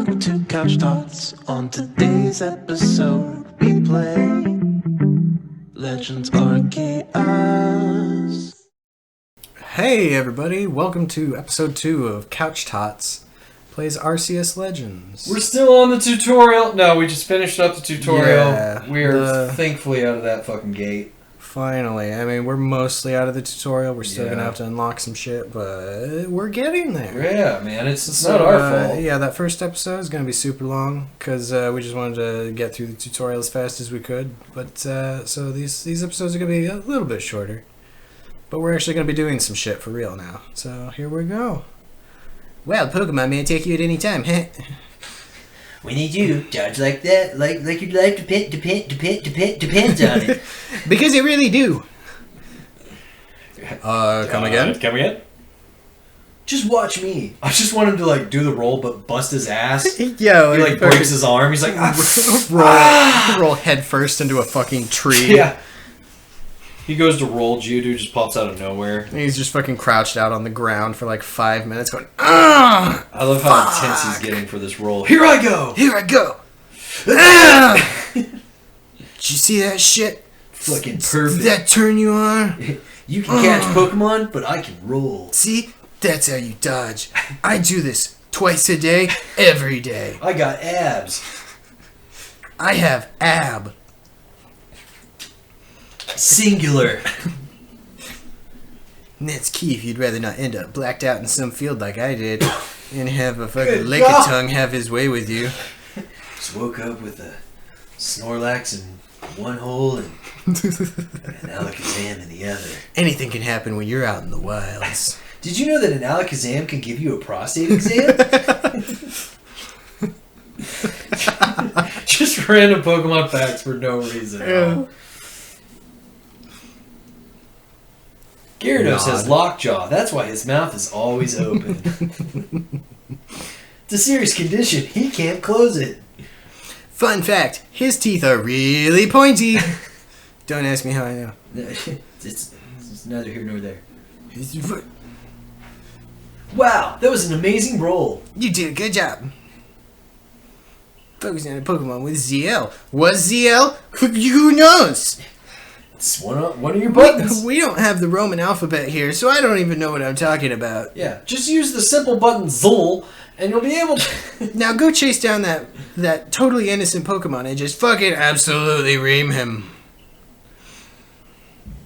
Welcome to Couch Tots. On today's episode, we play Legends Arceus. Hey everybody, welcome to episode 2 of Couch Tots plays Arceus Legends. We're still on the tutorial. No, we just finished up the tutorial. Yeah, We're thankfully out of that fucking gate. Finally. I mean, we're mostly out of the tutorial. We're still gonna have to unlock some shit, but we're getting there. Yeah, man, it's not our fault. Yeah, that first episode is gonna be super long because we just wanted to get through the tutorial as fast as we could. But so these episodes are gonna be a little bit shorter. But we're actually gonna be doing some shit for real now. So here we go. Well, Pokemon may take you at any time. We need you to dodge like that, like your life depends on it. Because they really do. Come again? Come again? Just watch me. I just want him to like do the roll, but bust his ass. Yeah, he like breaks his arm. He's like roll head first into a fucking tree. Yeah. He goes to roll, Geodude just pops out of nowhere. And he's just fucking crouched out on the ground for like 5 minutes going, ah! I love how intense he's getting for this roll. Here I go! Here I go! Ah! Did you see that shit? Fucking perfect. Did that turn you on? You can catch Pokemon, but I can roll. See? That's how you dodge. I do this twice a day, every day. I got abs. I have ab. Singular. And that's key if you'd rather not end up blacked out in some field like I did and have a fucking lick-a-tongue have his way with you. Just woke up with a Snorlax in one hole and an Alakazam in the other. Anything can happen when you're out in the wilds. Did you know that an Alakazam can give you a prostate exam? Just random Pokemon facts for no reason at all. Gyarados has lockjaw. That's why his mouth is always open. It's a serious condition. He can't close it. Fun fact, his teeth are really pointy. Don't ask me how I know. It's neither here nor there. Wow, that was an amazing roll. You did a good job. Focusing on a Pokemon with ZL. Was ZL? Who knows? It's one of your buttons. We don't have the Roman alphabet here, so I don't even know what I'm talking about. Yeah, just use the simple button ZL, and you'll be able to... Now go chase down that totally innocent Pokemon and just fucking absolutely ream him.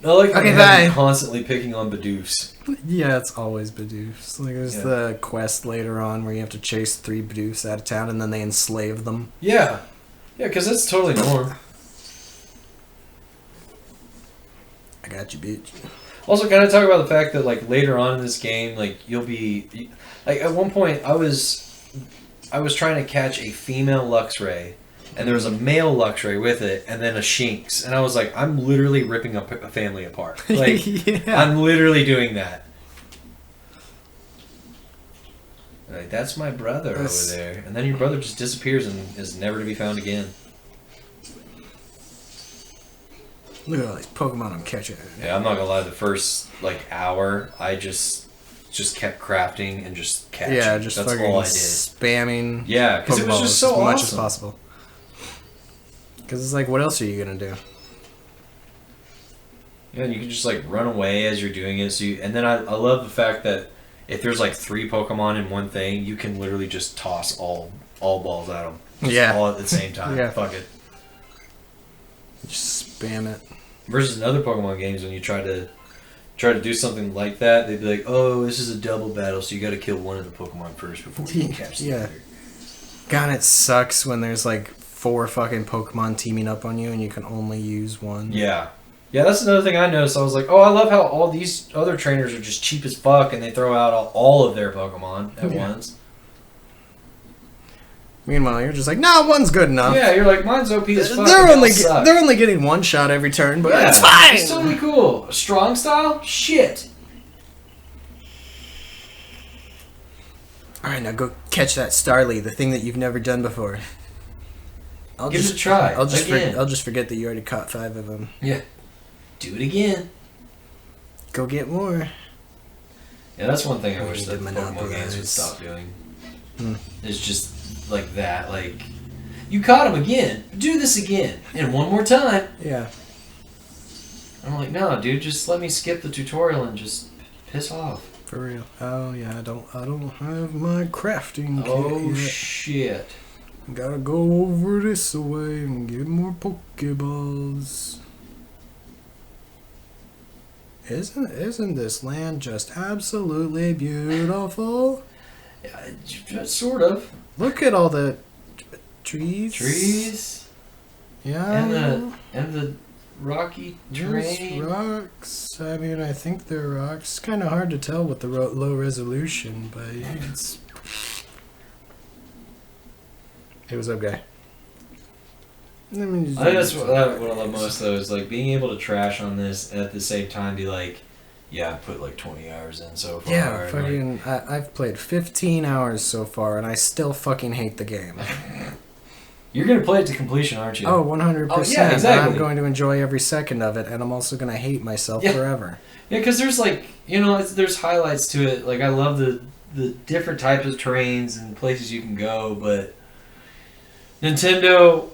I like okay, bye. Constantly picking on Bidoofs. Yeah, it's always Bidoofs. Like there's the quest later on where you have to chase 3 Bidoofs out of town and then they enslave them. Yeah. Yeah, because that's totally norm. I got you, bitch. Also, can I talk about the fact that like later on in this game, like you'll be like at one point I was trying to catch a female Luxray, and there was a male Luxray with it, and then a Shinx, and I was like, I'm literally ripping a family apart. Like I'm literally doing that. Like that's my brother over there, and then your brother just disappears and is never to be found again. Look at all these Pokemon I'm catching. Yeah, I'm not gonna lie. The first like hour, I just kept crafting and just catching. Yeah, just that's fucking all I did. Spamming. Yeah, because it was just so as much awesome. as possible. Because it's like, what else are you gonna do? Yeah, and you can just like run away as you're doing it. And then I love the fact that if there's like 3 Pokemon in one thing, you can literally just toss all balls at them. Yeah, all at the same time. Yeah. Fuck it. Just spam it. Versus in other Pokemon games, when you try to do something like that, they'd be like, "Oh, this is a double battle, so you got to kill one of the Pokemon first before you can catch the other." God, it sucks when there's like 4 fucking Pokemon teaming up on you and you can only use one. Yeah. Yeah, that's another thing I noticed. I was like, oh, I love how all these other trainers are just cheap as fuck and they throw out all of their Pokemon at once. Meanwhile, you're just like, nah, one's good enough. Yeah, you're like, mine's OP as fuck. They're only getting 1 shot every turn, but it's fine. It's totally cool. Strong style? Shit. Alright, now go catch that Starly, the thing that you've never done before. Give it a try. I'll just forget that you already caught 5 of them. Yeah. Do it again. Go get more. Yeah, that's one thing I wish need that to Pokemon games would monopolize. stop doing. It's just like that. Like, you caught him again. Do this again. And one more time. Yeah. I'm like, no, dude, just let me skip the tutorial and just piss off. For real. Oh yeah, I don't have my crafting kit Oh, yet. shit. Gotta go over this way and get more Pokeballs. Isn't this land just absolutely beautiful? Yeah, sort of. Look at all the trees. Trees. Yeah. And the rocky There's terrain. rocks. I mean, I think they're rocks. It's kind of hard to tell with the low resolution, but it's... Hey, what's up, guy? Let me just I think that's what I love most, though, is like being able to trash on this and at the same time be like, yeah, I put like 20 hours in so far. Yeah, and, fucking. I've played 15 hours so far, and I still fucking hate the game. You're gonna play it to completion, aren't you? Oh, 100%. Oh, yeah, exactly. I'm going to enjoy every second of it, and I'm also going to hate myself Yeah. forever. Yeah, because there's like, there's highlights to it. Like, I love the different types of terrains and places you can go, but Nintendo,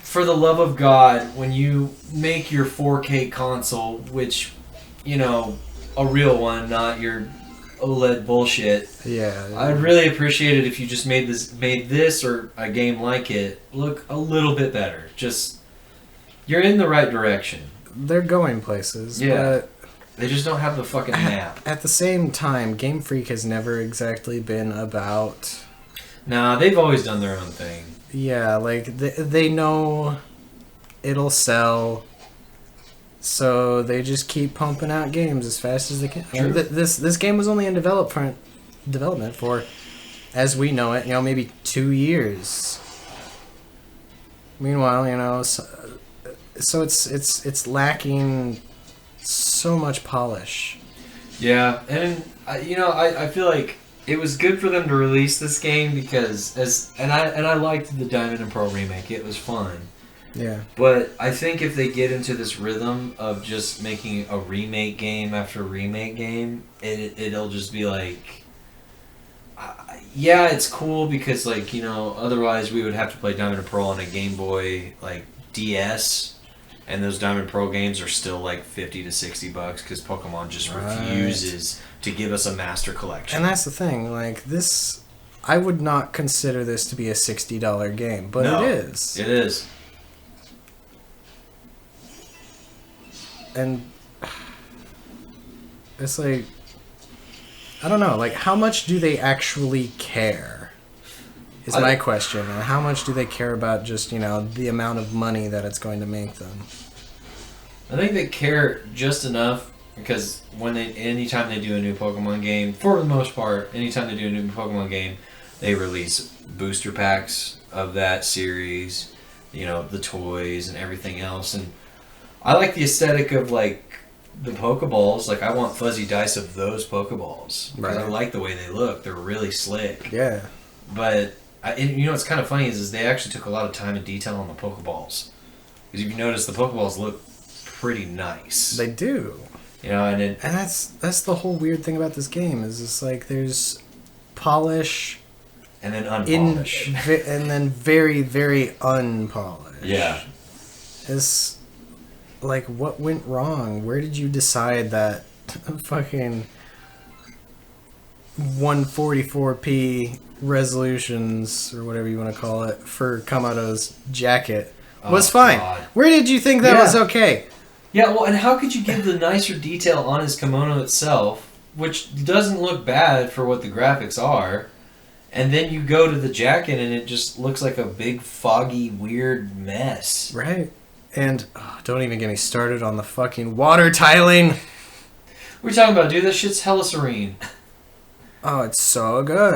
for the love of God, when you make your 4K console, which, a real one, not your OLED bullshit, Yeah. I'd really appreciate it if you just made this or a game like it look a little bit better. Just, you're in the right direction. They're going places, Yeah. but They just don't have the fucking map. at the same time, Game Freak has never exactly been about... Nah, they've always done their own thing. Yeah, like, they know it'll sell, so they just keep pumping out games as fast as they can. True. This game was only in development for, as we know it, maybe 2 years. Meanwhile, so it's lacking so much polish. Yeah, and I feel like it was good for them to release this game because I liked the Diamond and Pearl remake. It was fun. Yeah. But I think if they get into this rhythm of just making a remake game after remake game, it'll just be like, yeah, it's cool because otherwise we would have to play Diamond and Pearl on a Game Boy DS, and those Diamond and Pearl games are still like $50 to $60 because Pokemon just refuses to give us a master collection. And that's the thing, like this, I would not consider this to be a $60 game, but No, it is. It is. And it's like, I don't know, like how much do they actually care? Is my question. And how much do they care about just, the amount of money that it's going to make them? I think they care just enough because anytime they do a new Pokemon game, for the most part, anytime they do a new Pokemon game, they release booster packs of that series, the toys and everything else. And I like the aesthetic of like the Pokeballs. Like, I want fuzzy dice of those Pokeballs because I like the way they look. They're really slick. Yeah. But what's kind of funny is they actually took a lot of time and detail on the Pokeballs. Because if you notice, the Pokeballs look pretty nice. They do. And that's the whole weird thing about this game is it's like there's polish and then unpolish. and then very, very unpolished. Yeah. It's like, what went wrong? Where did you decide that fucking 144p resolutions, or whatever you want to call it, for Kamado's jacket was fine? God. Where did you think that was okay? Yeah, well, and how could you give the nicer detail on his kimono itself, which doesn't look bad for what the graphics are, and then you go to the jacket and it just looks like a big, foggy, weird mess. Right. And don't even get me started on the fucking water tiling. What are you talking about, dude? That shit's hella serene. Oh, it's so good.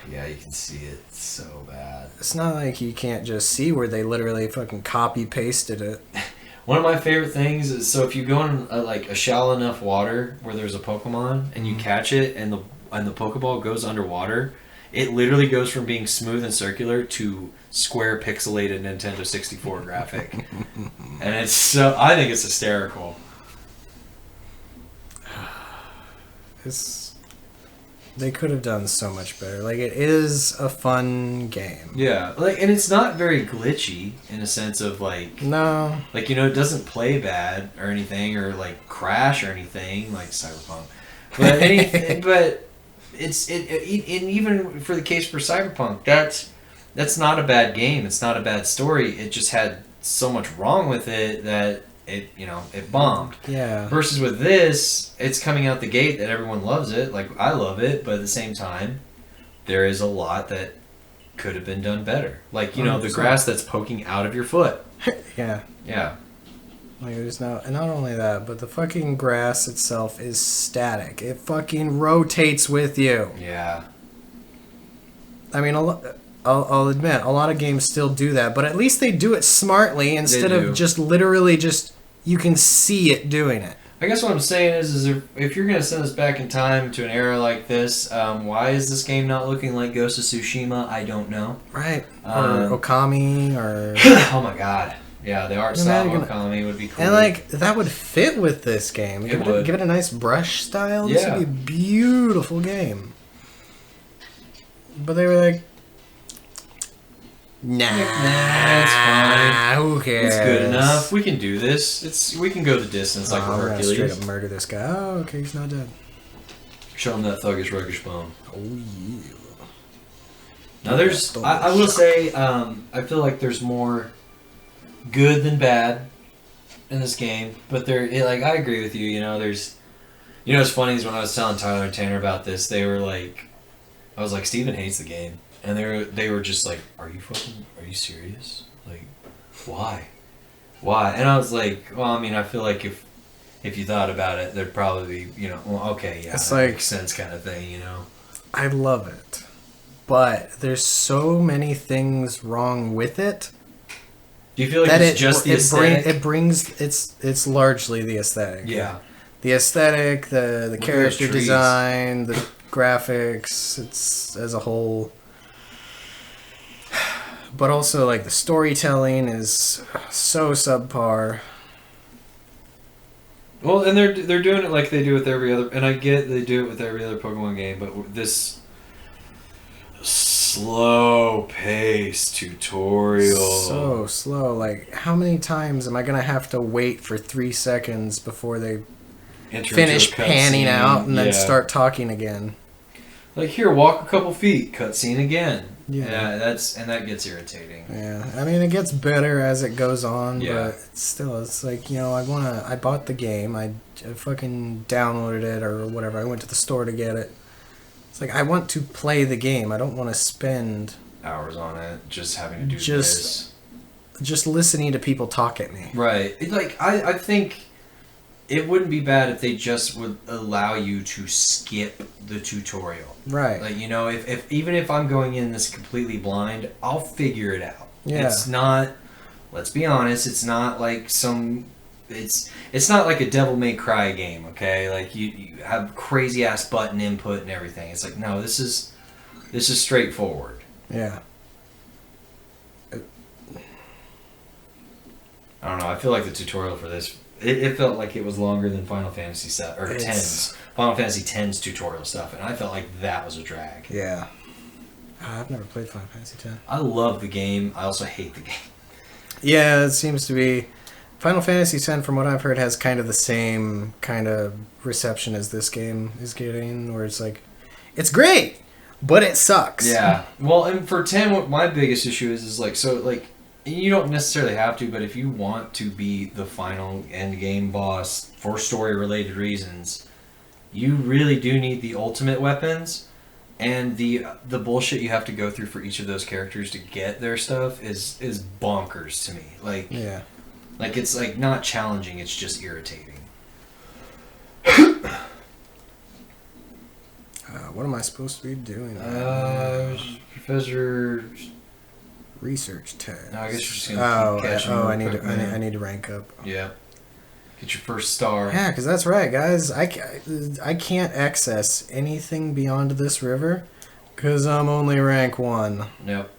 Yeah, you can see it. It's so bad. It's not like you can't just see where they literally fucking copy-pasted it. One of my favorite things is, so if you go in a shallow enough water where there's a Pokemon and you catch it and the Pokeball goes underwater, it literally goes from being smooth and circular to square pixelated Nintendo 64 graphic. And I think it's hysterical. They could have done so much better. Like, it is a fun game. Yeah, like, and it's not very glitchy in a sense of like, No. like, you know, it doesn't play bad or anything, or like crash or anything like Cyberpunk. But anything, but and even for the case for Cyberpunk, that's not a bad game. It's not a bad story. It just had so much wrong with it that it bombed. Yeah. Versus with this, it's coming out the gate that everyone loves it. Like, I love it, but at the same time, there is a lot that could have been done better. Like, you know, the 100%. grass that's poking out of your foot. Yeah. Yeah. Like, there's no... And not only that, but the fucking grass itself is static. It fucking rotates with you. Yeah. I mean, I'll admit, a lot of games still do that, but at least they do it smartly instead do. of just literally just... You can see it doing it. I guess what I'm saying is if you're going to send us back in time to an era like this, why is this game not looking like Ghost of Tsushima? I don't know. Right. Or Okami, or... Oh my god. Yeah, the art You're style not of Okami would be cool. And, like, that would fit with this game. It would. Give it a nice brush style. This Yeah. would be a beautiful game. But they were like... Nah, it's fine. Who cares? It's good enough. We can do this. We can go the distance like we're we're gonna Hercules. straight up murder this guy. Oh, okay, he's not dead. Show him that thuggish, ruggish bone. Oh, yeah. Now there's, I will say, I feel like there's more good than bad in this game, but I agree with you. You know, what's funny is when I was telling Tyler and Tanner about this, they were like, I was like, Steven hates the game, and they were just like, are you serious? Like, why? And I was like, well, I mean, I feel like if you thought about it, there'd probably be, well, okay, yeah, It's that like- makes sense kind of thing, you know. I love it, but there's so many things wrong with it Do you feel like that it's just the aesthetic? it brings it's largely the aesthetic. Yeah. The aesthetic, the Look at character those trees. design, the graphics, it's as a whole. But also, like, the storytelling is so subpar. Well, and they're doing it like they do with every other, and I get they do it with every other Pokemon game, but this slow pace tutorial. So slow. Like, how many times am I gonna have to wait for 3 seconds before they Enter finish into a panning cutscene. out and then Yeah. start talking again? Like, here, walk a couple feet, cutscene again. Yeah. That gets irritating. Yeah, I mean, it gets better as it goes on, Yeah. but it's like, I bought the game, I fucking downloaded it or whatever, I went to the store to get it. It's like, I want to play the game, I don't want to spend Hours on it, just having to do Just- this. just listening to people talk at me. Right. I think it wouldn't be bad if they just would allow you to skip the tutorial. Right. Like, if even if I'm going in this completely blind, I'll figure it out. Yeah. It's not, let's be honest, it's not like it's not like a Devil May Cry game, okay? Like, you have crazy ass button input and everything. It's like, no, this is straightforward. Yeah. I don't know, I feel like the tutorial for this, it felt like it was longer than Final Fantasy It's- X's. Final Fantasy X's tutorial stuff, and I felt like that was a drag. Yeah. I've never played Final Fantasy X. I love the game, I also hate the game. Yeah, it seems to be... Final Fantasy X, from what I've heard, has kind of the same kind of reception as this game is getting, where it's like, it's great, but it sucks. Yeah. Well, and for 10, what my biggest issue is like, so, like, you don't necessarily have to, but if you want to be the final end game boss for story-related reasons, you really do need the ultimate weapons, and the bullshit you have to go through for each of those characters to get their stuff is bonkers to me. Like, Yeah. like it's like not challenging, it's just irritating. What am I supposed to be doing? Professor. Research tab. No, I guess you're just gonna keep catching I more need to. Pokemon. I need to rank up. Yeah. Get your first star. Yeah, because that's right, guys. I can't access anything beyond this river because I'm only rank 1. Yep.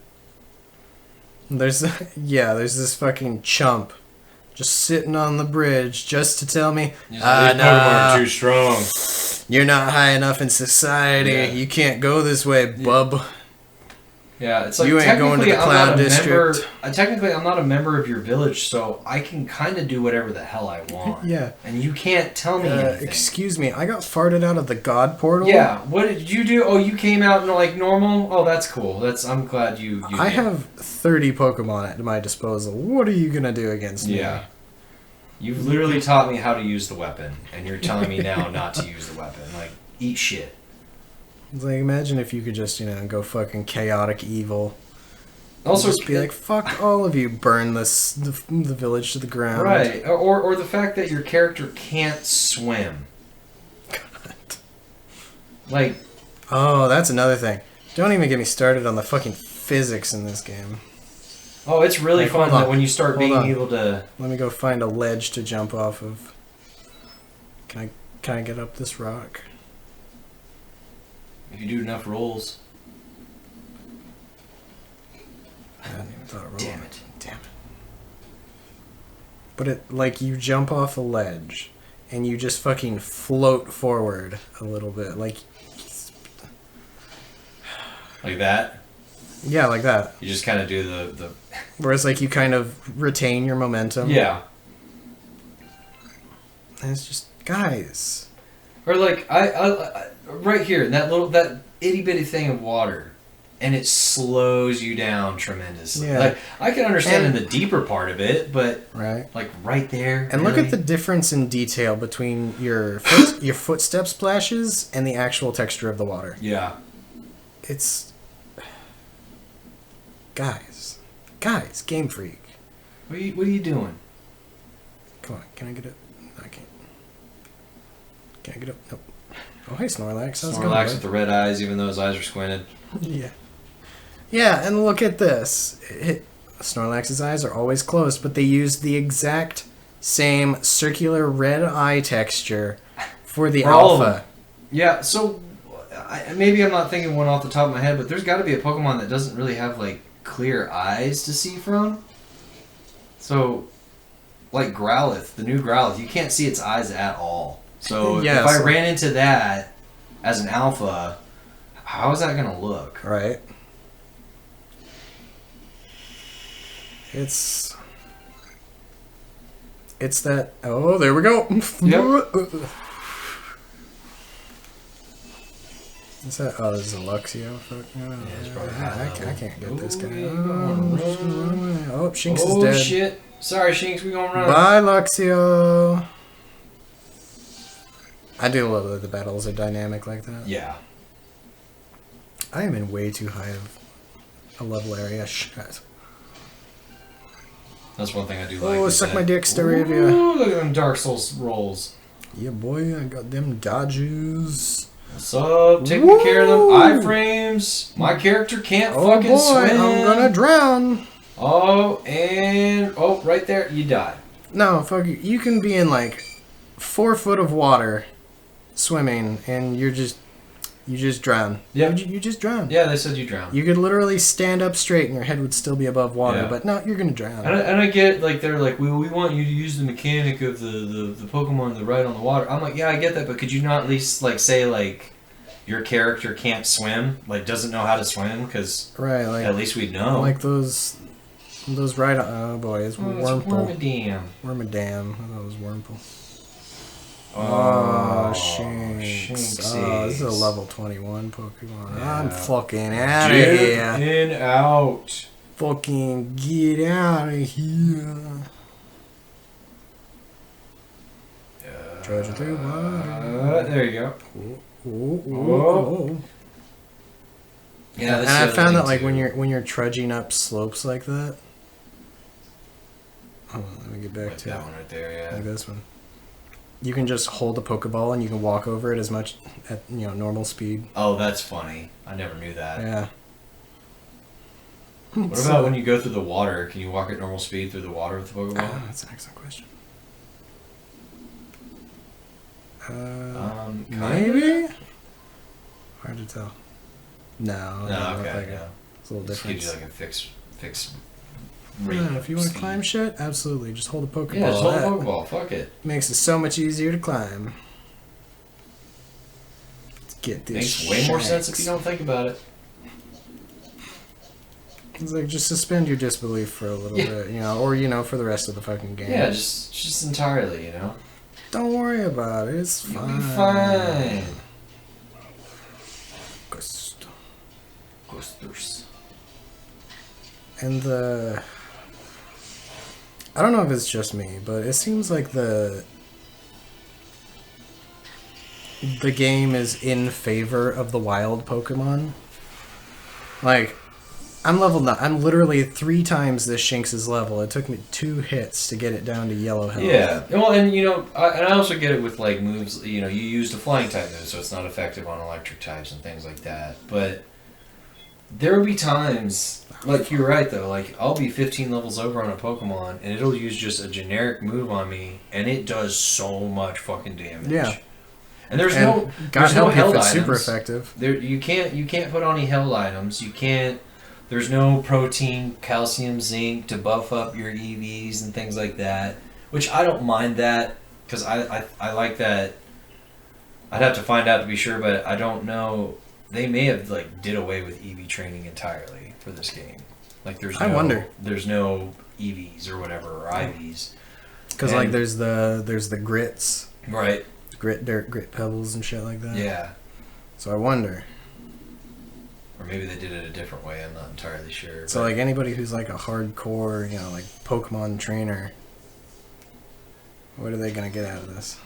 There's this fucking chump just sitting on the bridge just to tell me, These Pokemon are too strong. you're not high enough in society. Yeah. You can't go this way, bub. Yeah, it's like You ain't going to the Cloud District. Technically, I'm not a member of your village, so I can kind of do whatever the hell I want. Yeah. And you can't tell me anything. Excuse me, I got farted out of the God portal. Yeah, what did you do? Oh, you came out like normal? Oh, that's cool. I'm glad you I did. have 30 Pokemon at my disposal. What are you going to do against me? Yeah. You've literally taught me how to use the weapon, and you're telling me now not to use the weapon. Like, eat shit. It's like, imagine if you could just, go fucking chaotic evil. Also, Just be like, fuck all of you, burn the village to the ground. right, or the fact that your character can't swim. God. Like, Oh, that's another thing. Don't even get me started on the fucking physics in this game. oh, it's really Like, fun hold on, that when you start hold being on. able to. Let me go find a ledge to jump off of. Can I get up this rock? If you do enough rolls. I hadn't even thought of Damn rolling. it. Damn it. But you jump off a ledge, and you just fucking float forward a little bit. Like that? Yeah, like that. You just kind of do the. Whereas, you kind of retain your momentum. Yeah. And it's just, guys. Or I right here, that itty bitty thing of water, and it slows you down tremendously. Yeah. Like, I can understand And- in the deeper part of it, but Right. like right there. And look really? at the difference in detail between your your footstep splashes and the actual texture of the water. Yeah. It's guys, Game Freak. What are you doing? Come on, can I get it? No, I can't. Can I get up? Nope. Oh, hey, Snorlax. How's it going, Snorlax bud? with the red eyes, even though his eyes are squinted. Yeah. Yeah, and look at this. Snorlax's eyes are always closed, but they use the exact same circular red eye texture for the For all of alpha. them. Yeah, so maybe I'm not thinking one off the top of my head, but there's got to be a Pokemon that doesn't really have clear eyes to see from. So, like Growlithe, the new Growlithe, you can't see its eyes at all. So Yes. if I ran into that as an alpha, how is that going to look? Right. It's that. Oh, there we go. Yep. Is that? Oh, this is a Luxio. Fuck. No, it's probably I can't get this guy. Ooh, yeah, Oh, Shinx Oh is dead. shit. Sorry, Shinx, we gonna run. Bye, Luxio. I do love that the battles are dynamic like that. Yeah. I am in way too high of a level area. Shit. That's one thing I do like. Oh, is suck that- my dick, Staravia. Ooh, look at them Dark Souls rolls. Yeah, boy, I got them dodges. What's up? Taking Woo! care of them iframes. My character can't Oh fucking boy, swim. I'm gonna drown. Oh, and right there, you die. No, fuck you. You can be in 4 foot of water, swimming, and you just drown. Yep. You just drown. Yeah, they said you drown. You could literally stand up straight and your head would still be above water, Yeah. but no, you're gonna drown. And I get they're like we want you to use the mechanic of the Pokemon to ride on the water. I'm like, yeah, I get that, but could you not at least say your character can't swim, doesn't know how to swim? Because Right, at least we'd know. those right. Oh boy, it's Oh, it's Wurmple. Wormadam. Wormadam. I thought it was Wurmple. Oh, Shinx. Oh, this is a level 21 Pokemon. Yeah. I'm fucking out of Get here. in out. Fucking get out of here. Trudging through water. There you go. Oh. Yeah, And this I is found the that thing, too. when you're trudging up slopes like that. Hold on, let me get back Like to that it. one right there, yeah. Like this one. You can just hold a Pokeball and you can walk over it as much at normal speed. Oh, that's funny. I never knew that. Yeah. What about when you go through the water? Can you walk at normal speed through the water with the Pokeball? Oh, that's an excellent question. Kinda? Maybe? Hard to tell. No. it No, doesn't look okay, like it. no. It's a little Just different. gives you a fixed rate. If you want to speed. climb shit, absolutely. Just hold a Pokeball. Yeah, just hold a That Pokeball. Fuck it. makes it so much easier to climb. Let's get this. Makes way more sense if shanks. you don't think about it. It's like just suspend your disbelief for a little bit, or for the rest of the fucking game. Yeah, just entirely, you know. Don't worry about it. It's You'll fine. be fine. Ghosters. And I don't know if it's just me, but it seems like the game is in favor of the wild Pokemon. Like, I'm level 9. I'm literally 3 times this Shinx's level. It took me 2 hits to get it down to yellow health. Yeah. Well, and I also get it with like moves. You used a flying type move, so it's not effective on electric types and things like that. But there will be times, like you're right though. Like I'll be 15 levels over on a Pokemon, and it'll use just a generic move on me, and it does so much fucking damage. Yeah. And there's And no God there's no help you if held it's items. super effective. There you can't put on any held items. You can't. There's no protein, calcium, zinc to buff up your EVs and things like that. Which I don't mind that because I like that. I'd have to find out to be sure, but I don't know. They may have like did away with EV training entirely for this game. Like there's no EVs or whatever or IVs. Because like there's the grits, Right. grit pebbles and shit like that. Yeah. So I wonder. Or maybe they did it a different way. I'm not entirely sure. So like anybody who's like a hardcore, like Pokemon trainer, what are they gonna get out of this?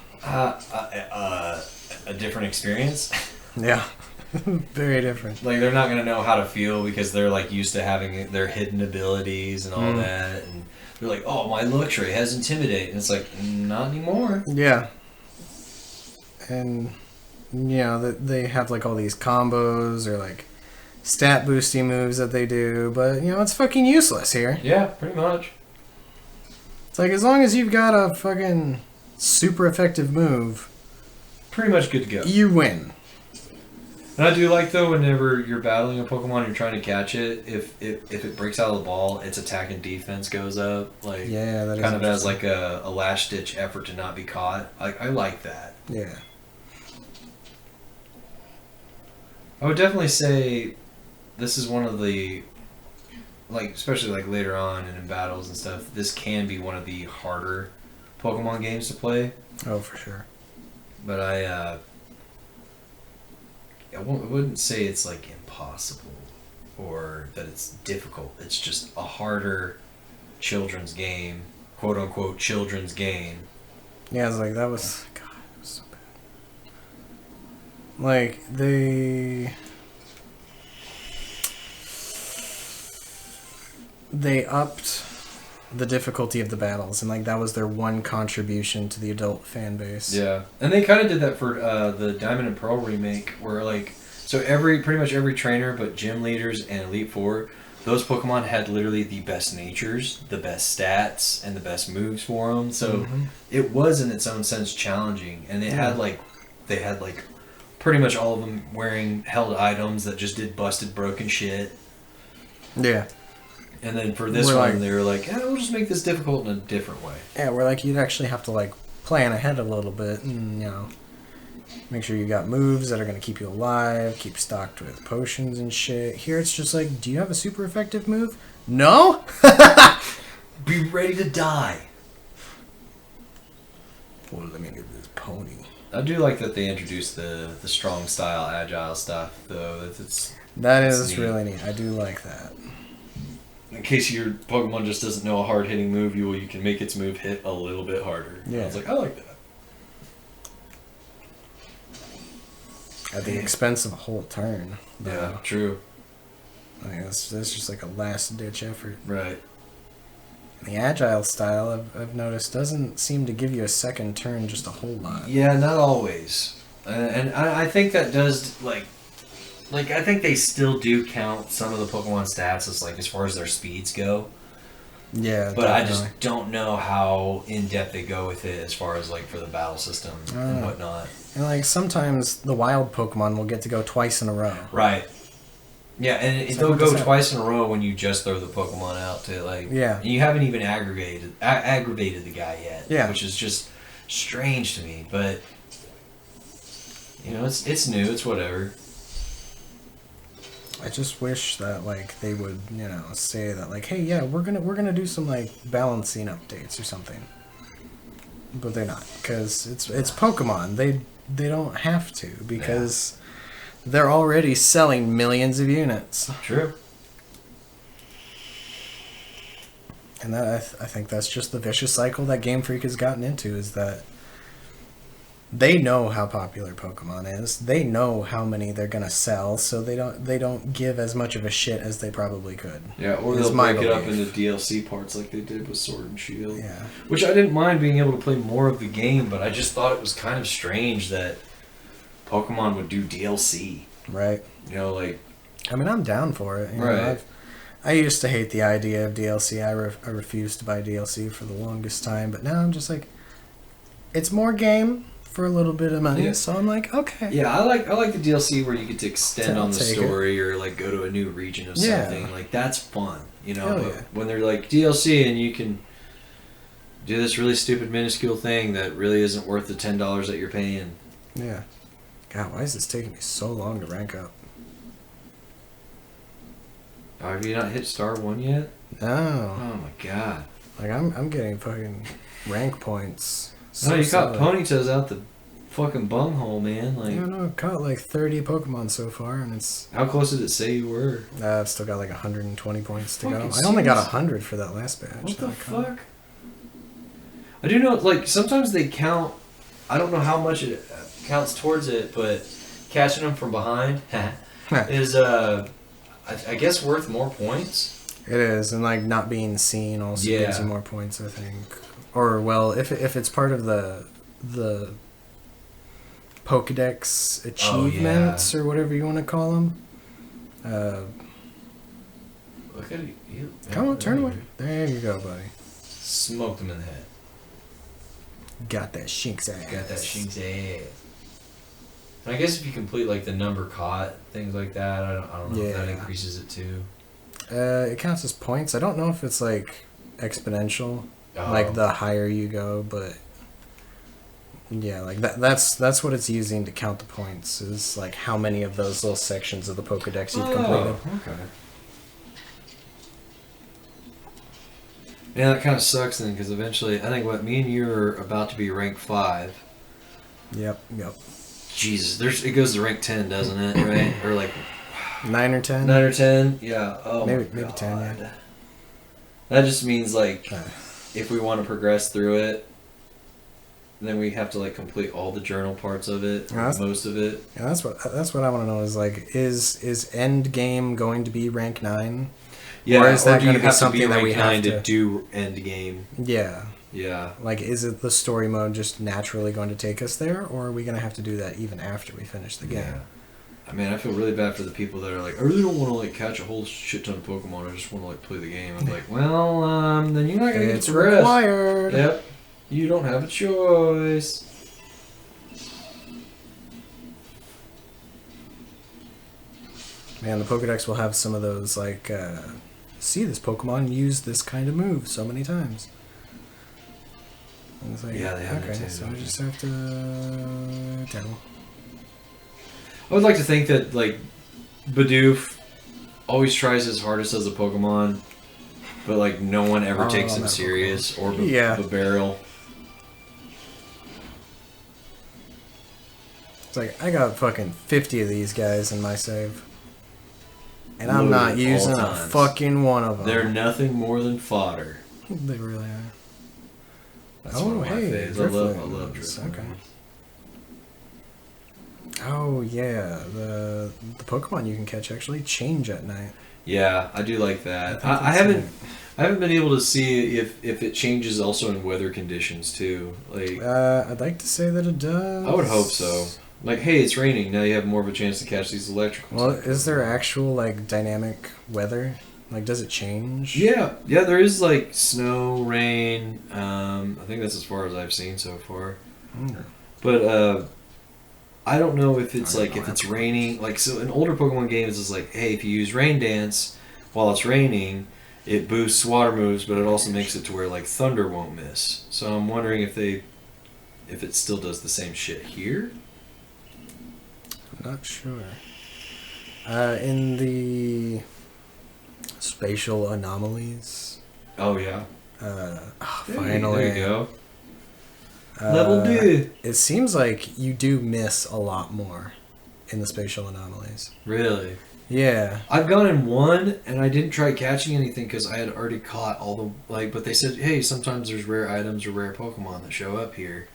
A different experience. Yeah, very different. Like they're not gonna know how to feel because they're like used to having their hidden abilities and all that, and they're like, "Oh, my Luxray has Intimidate," and it's like, not anymore. Yeah, and they have like all these combos or like stat boosty moves that they do, but it's fucking useless here. Yeah, pretty much. It's like as long as you've got a fucking super effective move, Pretty much good to go. you win. And I do like though, whenever you're battling a Pokemon, you're trying to catch it. If it breaks out of the ball, its attack and defense goes up. Like Yeah, that is kind of as interesting. like a last ditch effort to not be caught. I like that. Yeah. I would definitely say this is one of the, like, especially like later on and in battles and stuff, this can be one of the harder Pokemon games to play. Oh, for sure. But I wouldn't say it's like impossible or that it's difficult. It's just a harder children's game, quote unquote children's game. Yeah, it's like that was God, it was so bad. Like they upped the difficulty of the battles, and like that was their one contribution to the adult fan base. Yeah, and they kind of did that for the Diamond and Pearl remake, where like pretty much every trainer, but gym leaders and Elite Four, those Pokemon had literally the best natures, the best stats, and the best moves for them. So it was in its own sense challenging, and they had like pretty much all of them wearing held items that just did busted broken shit. Yeah. And then for this one, they were like, "Yeah, we'll just make this difficult in a different way." Yeah, where like you'd actually have to like plan ahead a little bit, and make sure you got moves that are gonna keep you alive, keep stocked with potions and shit. Here it's just like, do you have a super effective move? No. Be ready to die. Well, let me get this pony. I do like that they introduced the strong style, agile stuff, though. That It's is neat. really neat. I do like that. In case your Pokemon just doesn't know a hard hitting move, you can make its move hit a little bit harder. Yeah. I was like, I like that. At the expense of a whole turn. Yeah, true. Like, that's just like a last ditch effort. Right. And the agile style, I've noticed, doesn't seem to give you a second turn just a whole lot. Yeah, not always. And I think that does, like I think they still do count some of the Pokemon stats as far as their speeds go. Yeah, But I definitely. just don't know how in depth they go with it as far as like for the battle system and know. whatnot. And like sometimes the wild Pokemon will get to go twice in a row. Right. Yeah, and So they'll what go does that- twice in a row when you just throw the Pokemon out to like. Yeah. And you haven't even aggravated the guy yet. Yeah. Which is just strange to me, but it's new. It's whatever. I just wish that like they would, say that like, hey, yeah, we're gonna do some like balancing updates or something. But they're not, because it's Pokemon. They don't have to, because they're already selling millions of units. True. And that I think that's just the vicious cycle that Game Freak has gotten into, is that they know how popular Pokemon is. They know how many they're gonna sell, so they don't give as much of a shit as they probably could. Yeah, or Is they'll my break it up belief. into DLC parts like they did with Sword and Shield. Yeah. Which I didn't mind being able to play more of the game, but I just thought it was kind of strange that Pokemon would do DLC. Right. Like... I mean, I'm down for it. Right. I used to hate the idea of DLC. I refused to buy DLC for the longest time, but now I'm just like, it's more game for a little bit of money, so I'm like, okay. Yeah, I like the DLC where you get to extend I'll on the take story or like go to a new region of something. Like that's fun, Hell But yeah. when they're like DLC and you can do this really stupid minuscule thing that really isn't worth the $10 that you're paying. Yeah. God, why is this taking me so long to rank up? Oh, have you not hit Star 1 yet? No. Oh my god. Like I'm getting fucking rank points. No, you caught solid. Ponytails out the fucking bunghole, man. Like, Yeah, no, I've caught like 30 Pokemon so far, and it's how close did it say you were? I've still got like 120 points to go. Fucking I only got serious? 100 for that last batch. What the that I caught. fuck? I do know, like, sometimes they count, I don't know how much it counts towards it, but catching them from behind is, I guess, worth more points. It is, and like not being seen also Yeah. gives you more points, I think. Or well, if it's part of the Pokedex achievements or whatever you want to call them. Look at you. Come on, turn away. There you go, buddy. Smoked him in the head. Got that Shink's ass. Got that Shink's ass. And I guess if you complete like the number caught, things like that, I don't know if that Yeah. increases it too. It counts as points. I don't know if it's like exponential, like the higher you go, but yeah, like that's what it's using to count the points, is like how many of those little sections of the Pokedex you've completed. Okay. Yeah, that kind of sucks then, because eventually, I think me and you are about to be rank 5. Yep. Jesus, it goes to rank 10, doesn't it? Right? Or like 9 or 10. 9 or 10? Yeah. Oh, Maybe my 10, yeah. God. That just means like Uh, if we want to progress through it, then we have to like complete all the journal parts of it, Yeah, that's- most of it. Yeah, that's what I want to know, is like, is end game going to be rank 9? Yeah, Or is that do you gonna be have something to be that we rank 9 have to to- do end game? Yeah. Yeah. Like, is it the story mode just naturally going to take us there, or are we going to have to do that even after we finish the game? Yeah. I mean, I feel really bad for the people that are like, I really don't want to like catch a whole shit ton of Pokemon. I just want to like play the game. I'm like, well, then you're not gonna get It's to progress. required. Yep. You don't have a choice. Man, the Pokedex will have some of those, like, see this Pokemon use this kind of move so many times. And it's like, Yeah, they have okay, that too, so don't we they? just have to tell. I would like to think that like Bidoof always tries his hardest as a Pokemon, but like no one ever Oh, takes him that serious. Or Yeah. Barrel. It's like, I got fucking 50 of these guys in my save. And I'm Loaded not at using all a times. fucking one of them. They're nothing more than fodder. They really are. That's one of my faves. I love Drifloons. Drifloons. Okay. Oh yeah, the Pokemon you can catch actually change at night. Yeah, I do like that. think I that's haven't been able to see if it changes also in weather conditions too. Like I'd like to say that it does. I would hope so. Like, hey, it's raining. Now you have more of a chance to catch these electrical. Well, type is there Pokemon. actual like dynamic weather? Like, does it change? Yeah, there is like snow, rain. I think that's as far as I've seen so far. Mm. But I don't know if it's I don't like know if how it's to- raining. Like so, in older Pokemon games, it's like, hey, if you use Rain Dance while it's raining, it boosts water moves, but it also makes it to where like Thunder won't miss. So I'm wondering if it still does the same shit here. I'm not sure. In the spatial anomalies. Oh yeah. Finally. There you go. Uh, Level 2. It seems like you do miss a lot more in the spatial anomalies. Really? Yeah. I've gone in one and I didn't try catching anything because I had already caught all the but they said, hey, sometimes there's rare items or rare Pokemon that show up here.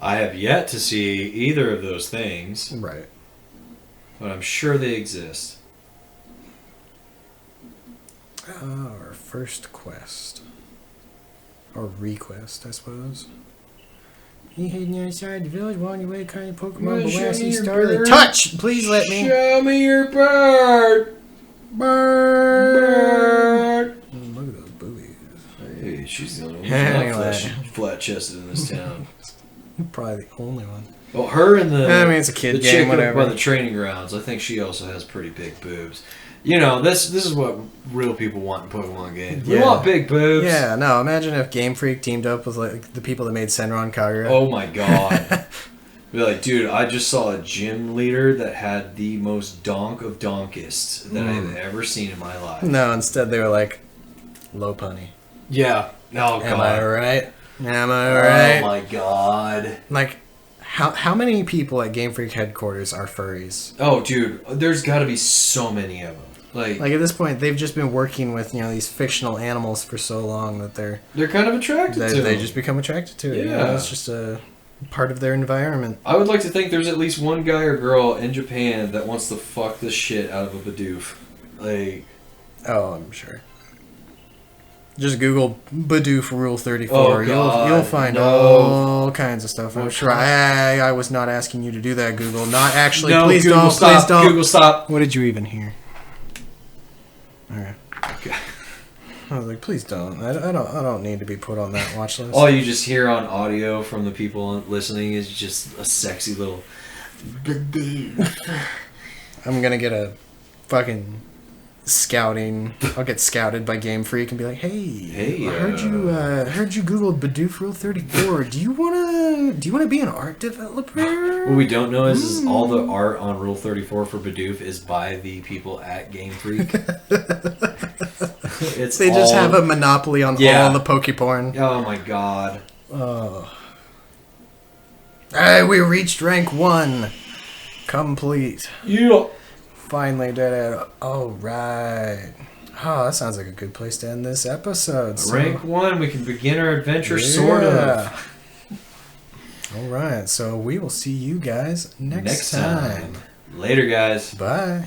I have yet to see either of those things, Right. but I'm sure they exist. Our first quest. Or request, I suppose. You hidden outside the village while on your way to kind of Pokemon, Well, but show when I me see your Starlight. bird. Touch! Please let me. Show me your bird. Bird! Look at those boobies. Hey, she's the only one Anyway. flat chested in this town. Probably the only one. Well, her and the I mean, it's a kid the game, chick whatever. by the training grounds. I think she also has pretty big boobs. You know, this is what real people want in Pokemon games. We Yeah. want big boobs. Yeah, no, imagine if Game Freak teamed up with like the people that made Senran Kagura. Oh my god. Be like, dude, I just saw a gym leader that had the most donk of donkists that I've ever seen in my life. No, instead they were like, low punny. Yeah. Oh god. Am I right? Am I right? Oh my god. Like, how many people at Game Freak headquarters are furries? Oh, dude, there's got to be so many of them. Like Like at this point, they've just been working with these fictional animals for so long that they're kind of attracted to they them. just become attracted to it. Yeah. It's just a part of their environment. I would like to think there's at least one guy or girl in Japan that wants to fuck the shit out of a Bidoof. Like, Oh, I'm sure. Just Google Bidoof Rule 34. Oh, God, you'll find no. all kinds of stuff. I'm What sure. I was not asking you to do that, Google. Not actually. no, Please Google, don't. stop. Please don't. Google, stop. What did you even hear? Okay. Okay. I was like, please don't. I don't need to be put on that watch list. All you just hear on audio from the people listening is just a sexy little. I'm gonna get a fucking scouting. I'll get scouted by Game Freak and be like, hey, I heard you Googled Bidoof Rule 34. Do you wanna be an art developer? What we don't know is all the art on Rule 34 for Bidoof is by the people at Game Freak. It's They just all- have a monopoly on Yeah. all the Pokeporn. Oh my god. Oh. Alright, we reached rank 1. Complete. Yeah. Finally did it. Alright. Oh, that sounds like a good place to end this episode. So- Rank 1, we can begin our adventure, sort of. Alright, so we will see you guys next time. Later, guys. Bye.